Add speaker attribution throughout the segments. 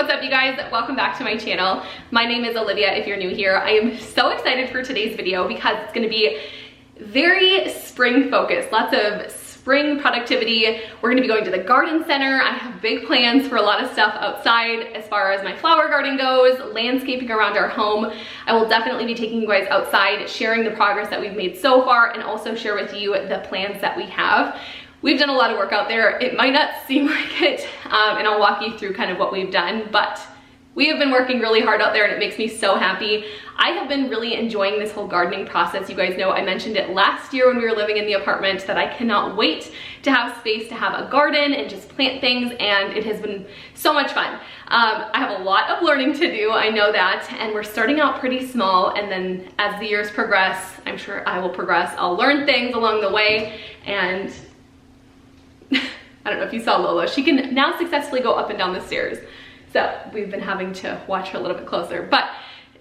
Speaker 1: What's up, you guys? Welcome back to my channel. My name is Olivia if you're new here. I am so excited for today's video because it's going to be very spring focused, lots of spring productivity. We're going to be going to the garden center. I have big plans for a lot of stuff outside as far as my flower garden goes, landscaping around our home. I will definitely be taking you guys outside, sharing the progress that we've made so far, and also share with you the plans that we have. We've done a lot of work out there. It might not seem like it, and I'll walk you through kind of what we've done, but we have been working really hard out there and it makes me so happy. I have been really enjoying this whole gardening process. You guys know I mentioned it last year when we were living in the apartment that I cannot wait to have space to have a garden and just plant things, and it has been so much fun. I have a lot of learning to do, I know that, and we're starting out pretty small, and then as the years progress, I'm sure I will progress. I'll learn things along the way, and I don't know if you saw Lola, she can now successfully go up and down the stairs. So we've been having to watch her a little bit closer, but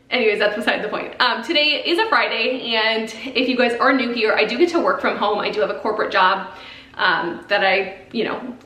Speaker 1: anyways, that's beside the point. Today is a Friday, and if you guys are new here, I do get to work from home. I do have a corporate job that I,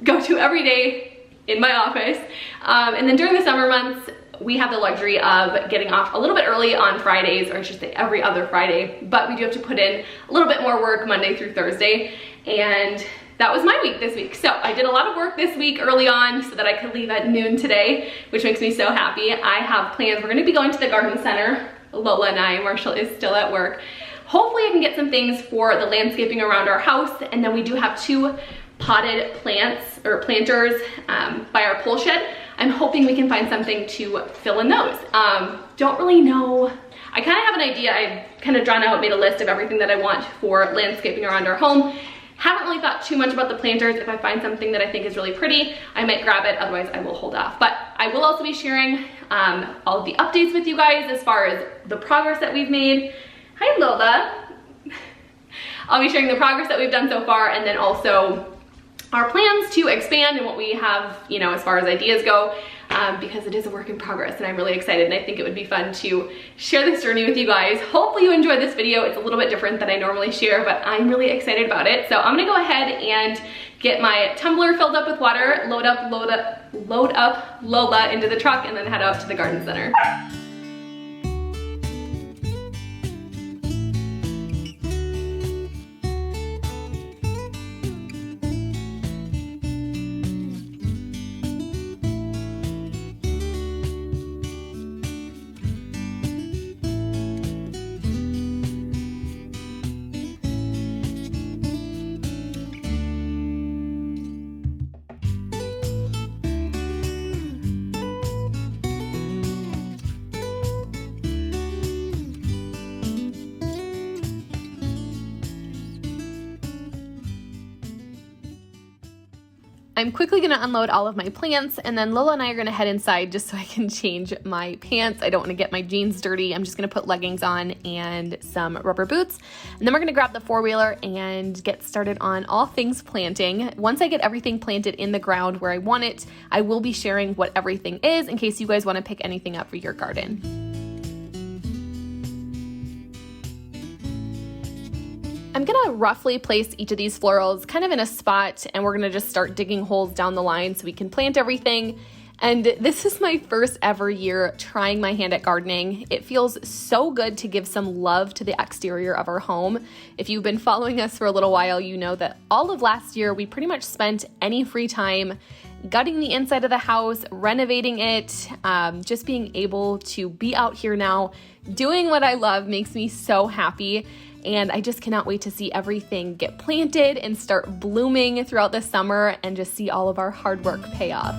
Speaker 1: go to every day in my office. And then during the summer months, we have the luxury of getting off a little bit early on Fridays, or I should say every other Friday, but we do have to put in a little bit more work Monday through Thursday. And that was my week this week. So I did a lot of work this week early on so that I could leave at noon today, which makes me so happy. I have plans. We're gonna be going to the garden center. Lola and I, Marshall is still at work. Hopefully I can get some things for the landscaping around our house. And then we do have 2 potted plants or planters by our pole shed. I'm hoping we can find something to fill in those. Don't really know. I kind of have an idea. I've kind of drawn out, made a list of everything that I want for landscaping around our home. Haven't really thought too much about the planters. If I find something that I think is really pretty, I might grab it. Otherwise, I will hold off. But I will also be sharing all of the updates with you guys as far as the progress that we've made. Hi, Lola. I'll be sharing the progress that we've done so far, and then also our plans to expand and what we have, as far as ideas go, because it is a work in progress and I'm really excited, and I think it would be fun to share this journey with you guys. Hopefully you enjoyed this video. It's a little bit different than I normally share, but I'm really excited about it. So I'm gonna go ahead and get my tumbler filled up with water, load up Lola into the truck, and then head out to the garden center. I'm quickly gonna unload all of my plants, and then Lola and I are gonna head inside just so I can change my pants. I don't wanna get my jeans dirty. I'm just gonna put leggings on and some rubber boots. And then we're gonna grab the 4-wheeler and get started on all things planting. Once I get everything planted in the ground where I want it, I will be sharing what everything is in case you guys wanna pick anything up for your garden. I'm gonna roughly place each of these florals kind of in a spot, and we're gonna just start digging holes down the line so we can plant everything. And this is my first ever year trying my hand at gardening. It feels so good to give some love to the exterior of our home. If you've been following us for a little while, you know that all of last year we pretty much spent any free time gutting the inside of the house, renovating it. Just being able to be out here now doing what I love makes me so happy. And I just cannot wait to see everything get planted and start blooming throughout the summer and just see all of our hard work pay off.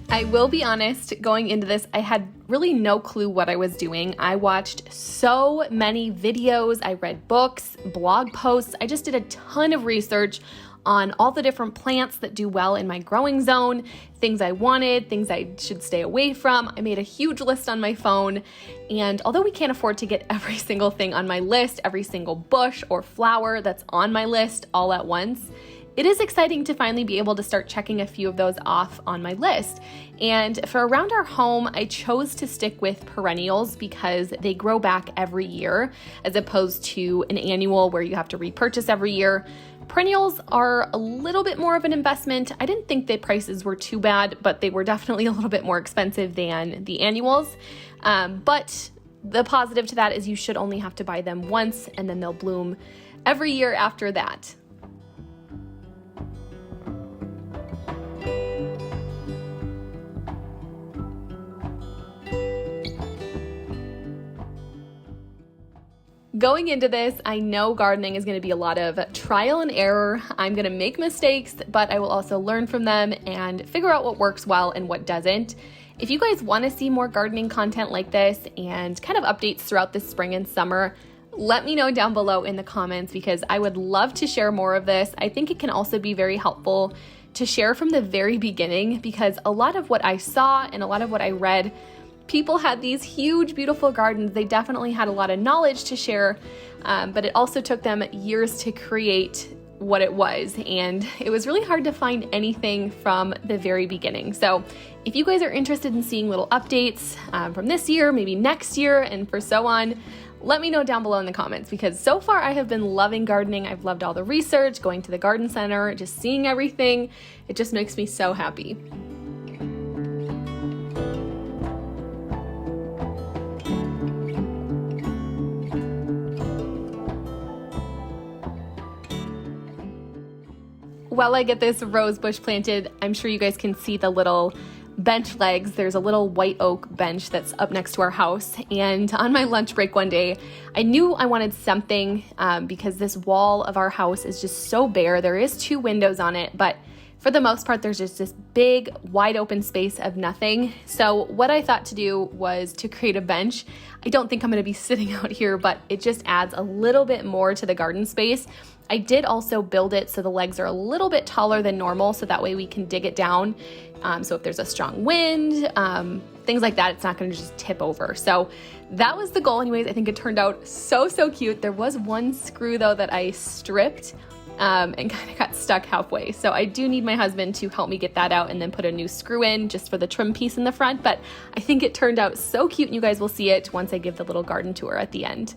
Speaker 1: I will be honest, going into this, I had really no clue what I was doing. I watched so many videos, I read books, blog posts, I just did a ton of research on all the different plants that do well in my growing zone, things I wanted, things I should stay away from. I made a huge list on my phone, and although we can't afford to get every single thing on my list, every single bush or flower that's on my list all at once, it is exciting to finally be able to start checking a few of those off on my list. And for around our home, I chose to stick with perennials because they grow back every year as opposed to an annual where you have to repurchase every year. Perennials are a little bit more of an investment. I didn't think the prices were too bad, but they were definitely a little bit more expensive than the annuals. But the positive to that is you should only have to buy them once, and then they'll bloom every year after that. Going into this, I know gardening is going to be a lot of trial and error. I'm going to make mistakes, but I will also learn from them and figure out what works well and what doesn't. If you guys want to see more gardening content like this and kind of updates throughout the spring and summer, let me know down below in the comments because I would love to share more of this. I think it can also be very helpful to share from the very beginning because a lot of what I saw and a lot of what I read, people had these huge, beautiful gardens. They definitely had a lot of knowledge to share, but it also took them years to create what it was. And it was really hard to find anything from the very beginning. So if you guys are interested in seeing little updates from this year, maybe next year, and for so on, let me know down below in the comments because so far I have been loving gardening. I've loved all the research, going to the garden center, just seeing everything. It just makes me so happy. While I get this rose bush planted, I'm sure you guys can see the little bench legs. There's a little white oak bench that's up next to our house. And on my lunch break one day, I knew I wanted something because this wall of our house is just so bare. There is 2 windows on it, but for the most part, there's just this big, wide open space of nothing. So what I thought to do was to create a bench. I don't think I'm gonna be sitting out here, but it just adds a little bit more to the garden space. I did also build it so the legs are a little bit taller than normal, so that way we can dig it down. So if there's a strong wind, things like that, it's not gonna just tip over. So that was the goal anyways. I think it turned out so cute. There was one screw though that I stripped and kind of got stuck halfway. So I do need my husband to help me get that out and then put a new screw in just for the trim piece in the front. But I think it turned out so cute and you guys will see it once I give the little garden tour at the end.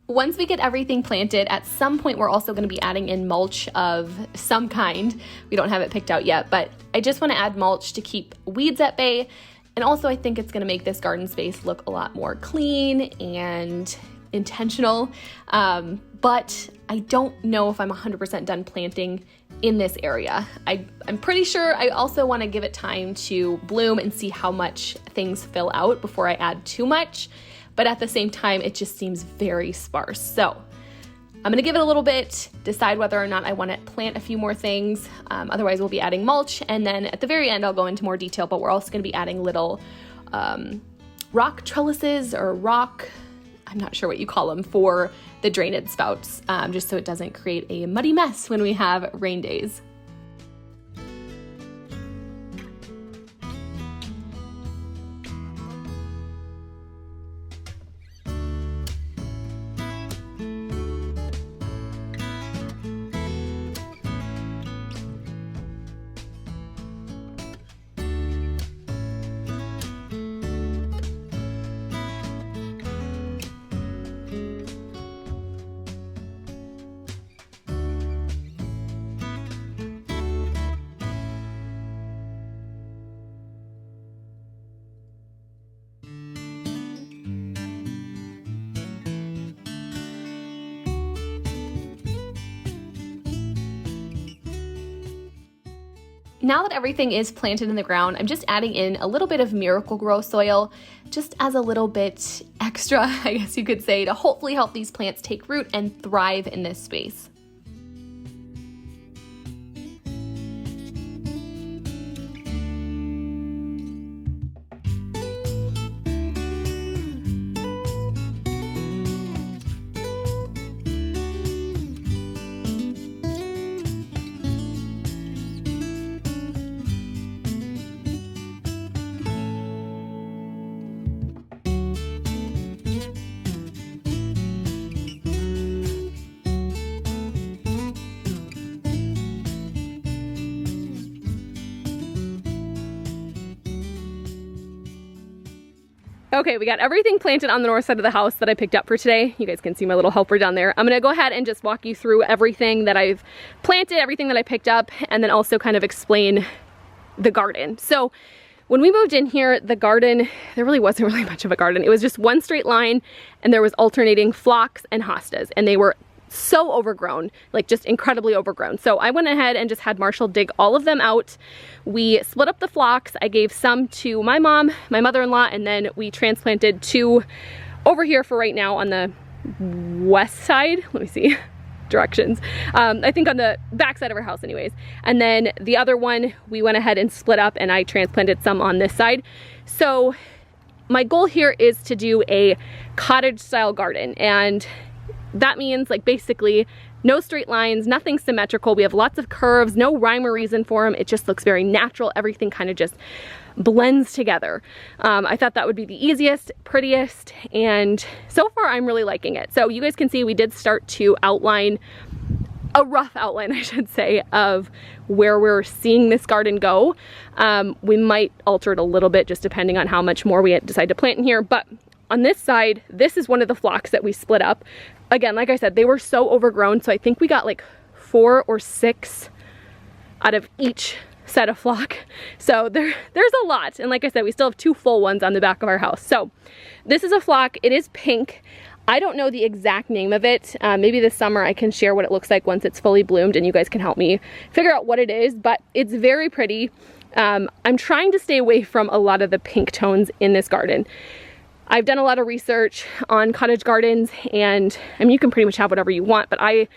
Speaker 1: Once we get everything planted, at some point we're also going to be adding in mulch of some kind. We don't have it picked out yet, but I just want to add mulch to keep weeds at bay. And also I think it's going to make this garden space look a lot more clean and intentional. But I don't know if I'm 100% done planting in this area. I'm pretty sure I also want to give it time to bloom and see how much things fill out before I add too much. But at the same time, it just seems very sparse. So I'm gonna give it a little bit, decide whether or not I wanna plant a few more things. Otherwise we'll be adding mulch. And then at the very end, I'll go into more detail, but we're also gonna be adding little rock trellises or rock, I'm not sure what you call them, for the drainage spouts, just so it doesn't create a muddy mess when we have rain days. Now that everything is planted in the ground, I'm just adding in a little bit of Miracle-Gro soil, just as a little bit extra, I guess you could say, to hopefully help these plants take root and thrive in this space. Okay, we got everything planted on the north side of the house that I picked up for today. You guys can see my little helper down there. I'm gonna go ahead and just walk you through everything that I've planted, everything that I picked up, and then also kind of explain the garden. So when we moved in here, the garden, there really wasn't really much of a garden. It was just one straight line, and there was alternating phlox and hostas, and they were so overgrown, like just incredibly overgrown. So I went ahead and just had Marshall dig all of them out. We split up the phlox. I gave some to my mom, my mother-in-law, and then we transplanted 2 over here for right now on the west side. Let me see directions. I think on the back side of our house anyways. And then the other one we went ahead and split up, and I transplanted some on this side. So my goal here is to do a cottage style garden, and that means like basically no straight lines, nothing symmetrical. We have lots of curves, no rhyme or reason for them. It just looks very natural. Everything kind of just blends together. I thought that would be the easiest, prettiest, and so far I'm really liking it. So you guys can see we did start to outline, a rough outline I should say, of where we're seeing this garden go. We might alter it a little bit just depending on how much more we decide to plant in here, but on this side, this is one of the phlox that we split up. Again, like I said, they were so overgrown, so I think we got like 4 or 6 out of each set of phlox. So there's a lot, and like I said, we still have 2 full ones on the back of our house. So this is a phlox. It is pink. I don't know the exact name of it. Maybe this summer I can share what it looks like once it's fully bloomed, and you guys can help me figure out what it is, but it's very pretty. I'm trying to stay away from a lot of the pink tones in this garden. I've done a lot of research on cottage gardens, and I mean, you can pretty much have whatever you want, but I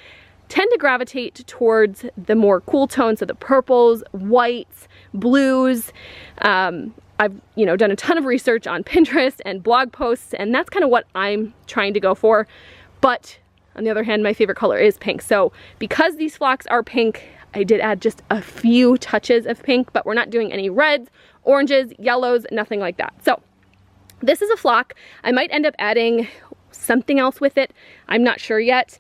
Speaker 1: tend to gravitate towards the more cool tones, so the purples, whites, blues. I've done a ton of research on Pinterest and blog posts, and that's kind of what I'm trying to go for. But on the other hand, my favorite color is pink. So because these phlox are pink, I did add just a few touches of pink, but we're not doing any reds, oranges, yellows, nothing like that. So this is a phlox. I might end up adding something else with it. I'm not sure yet.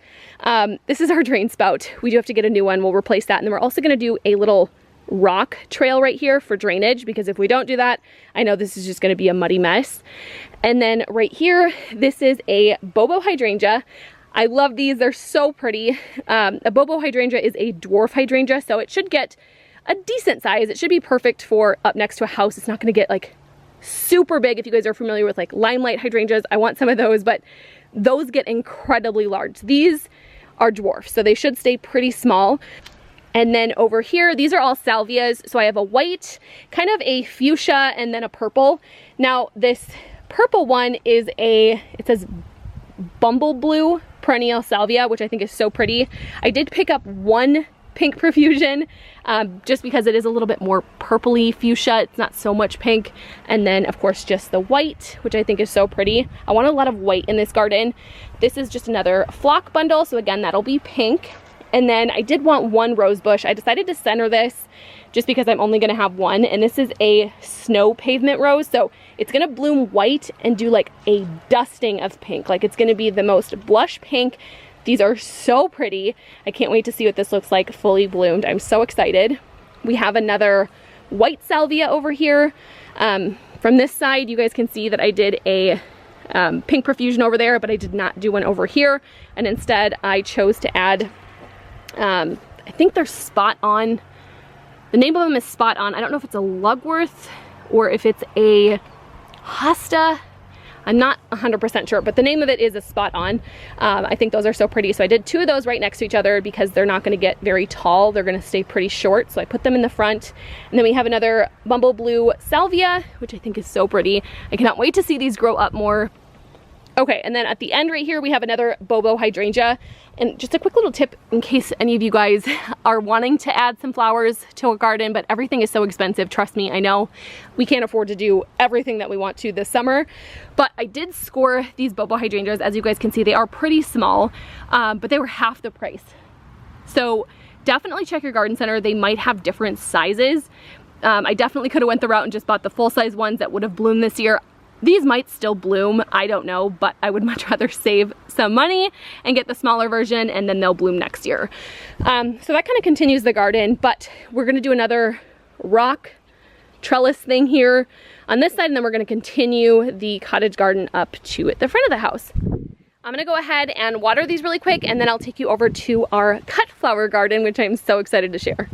Speaker 1: This is our drain spout. We do have to get a new one. We'll replace that. And then we're also going to do a little rock trail right here for drainage, because if we don't do that, I know this is just going to be a muddy mess. And then right here, this is a Bobo hydrangea. I love these. They're so pretty. A Bobo hydrangea is a dwarf hydrangea, so it should get a decent size. It should be perfect for up next to a house. It's not going to get like super big. If you guys are familiar with like limelight hydrangeas, I want some of those, but those get incredibly large. These are dwarfs, so they should stay pretty small. And then over here, these are all salvias. So I have a white, kind of a fuchsia, and then a purple. Now this purple one is it says Bumble Blue Perennial Salvia, which I think is so pretty. I did pick up one pink profusion just because it is a little bit more purpley fuchsia. It's not so much pink. And then of course just the white, which I think is so pretty. I want a lot of white in this garden. This is just another phlox bundle, so again that'll be pink. And then I did want one rose bush. I decided to center this just because I'm only gonna have one, and this is a snow pavement rose, so it's gonna bloom white and do like a dusting of pink. Like it's gonna be the most blush pink. These are so pretty. I can't wait to see what this looks like fully bloomed. I'm so excited. We have another white salvia over here. From this side, you guys can see that I did a pink profusion over there, but I did not do one over here. And instead, I chose to add, I think they're Spot On. The name of them is Spot On. I don't know if it's a Lugworth or if it's a Hosta. I'm not 100% sure, but the name of it is a Spot On. I think those are so pretty. So I did 2 of those right next to each other because they're not gonna get very tall. They're gonna stay pretty short. So I put them in the front. And then we have another Bumble Blue Salvia, which I think is so pretty. I cannot wait to see these grow up more. Okay, and then at the end right here, we have another Bobo hydrangea. And just a quick little tip in case any of you guys are wanting to add some flowers to a garden, but everything is so expensive. Trust me, I know we can't afford to do everything that we want to this summer, but I did score these Bobo hydrangeas. As you guys can see, they are pretty small, but they were half the price. So definitely check your garden center. They might have different sizes. I definitely could have went the route and just bought the full-size ones that would have bloomed this year. These might still bloom, I don't know, but I would much rather save some money and get the smaller version, and then they'll bloom next year. So that kind of continues the garden, but we're gonna do another rock trellis thing here on this side, and then we're gonna continue the cottage garden up to the front of the house. I'm gonna go ahead and water these really quick, and then I'll take you over to our cut flower garden, which I'm so excited to share.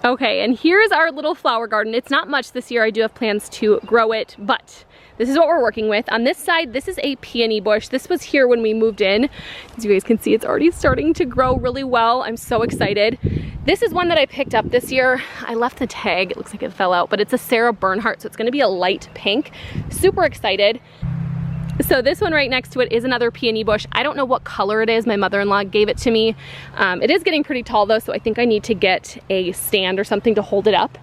Speaker 1: Okay, and here's our little flower garden. It's not much this year. I do have plans to grow it, but this is what we're working with. On this side, this is a peony bush. This was here when we moved in. As you guys can see, it's already starting to grow really well. I'm so excited. This is one that I picked up this year. I left the tag. It looks like it fell out, but it's a Sarah Bernhardt, so it's gonna be a light pink. Super excited. So this one right next to it is another peony bush. I don't know what color it is. My mother-in-law gave it to me. It is getting pretty tall though, so I think I need to get a stand or something to hold it up.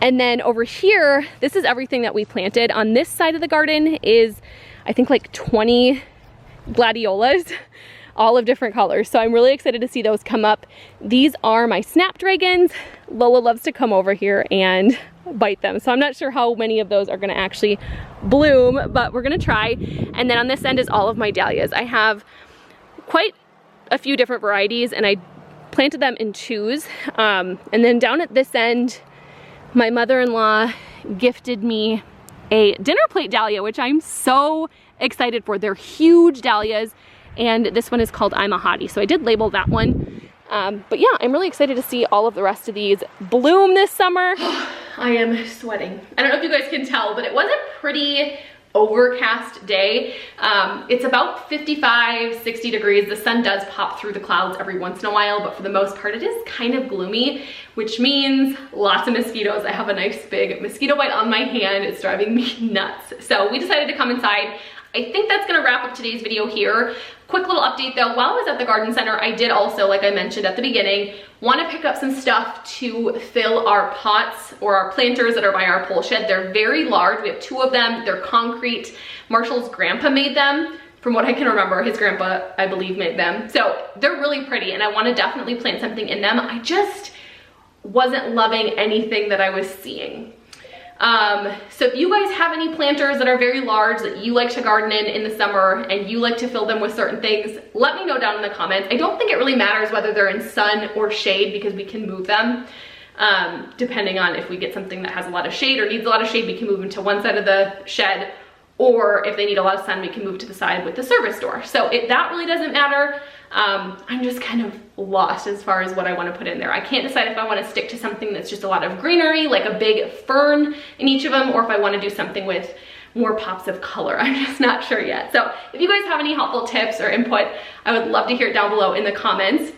Speaker 1: And then over here, this is everything that we planted. On this side of the garden is, I think, like 20 gladiolas, all of different colors. So I'm really excited to see those come up. These are my snapdragons. Lola loves to come over here and bite them. So I'm not sure how many of those are gonna actually bloom, but we're gonna try. And then on this end is all of my dahlias. I have quite a few different varieties, and I planted them in twos. And then down at this end, my mother-in-law gifted me a dinner plate dahlia, which I'm so excited for. They're huge dahlias, and this one is called I'm a Hottie. So I did label that one. But yeah, I'm really excited to see all of the rest of these bloom this summer. I am sweating. I don't know if you guys can tell, but it was a pretty overcast day. It's about 55, 60 degrees. The sun does pop through the clouds every once in a while, but for the most part, it is kind of gloomy, which means lots of mosquitoes. I have a nice big mosquito bite on my hand. It's driving me nuts. So we decided to come inside. I think that's gonna wrap up today's video here. Quick little update though, while I was at the garden center, I did also, like I mentioned at the beginning, wanna pick up some stuff to fill our pots or our planters that are by our pole shed. They're very large, we have 2 of them, they're concrete. Marshall's grandpa made them. From what I can remember, his grandpa, I believe, made them. So they're really pretty, and I wanna definitely plant something in them. I just wasn't loving anything that I was seeing. So if you guys have any planters that are very large that you like to garden in the summer and you like to fill them with certain things, let me know down in the comments. I don't think it really matters whether they're in sun or shade because we can move them. Depending on if we get something that has a lot of shade or needs a lot of shade, we can move them to one side of the shed, or if they need a lot of sun, we can move to the side with the service door. So that really doesn't matter. I'm just kind of lost as far as what I want to put in there. I can't decide if I want to stick to something that's just a lot of greenery, like a big fern in each of them, or if I want to do something with more pops of color. I'm just not sure yet. So if you guys have any helpful tips or input, I would love to hear it down below in the comments.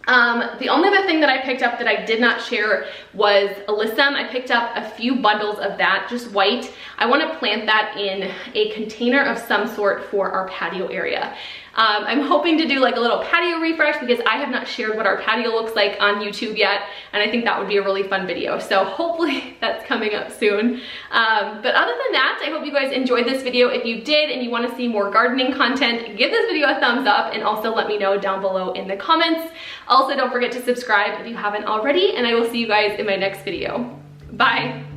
Speaker 1: The only other thing that I picked up that I did not share was alyssum. I picked up a few bundles of that, just white. I want to plant that in a container of some sort for our patio area. I'm hoping to do like a little patio refresh because I have not shared what our patio looks like on YouTube yet, and I think that would be a really fun video. So hopefully that's coming up soon. But other than that, I hope you guys enjoyed this video. If you did and you want to see more gardening content, give this video a thumbs up and also let me know down below in the comments. Also, don't forget to subscribe if you haven't already, and I will see you guys in my next video. Bye.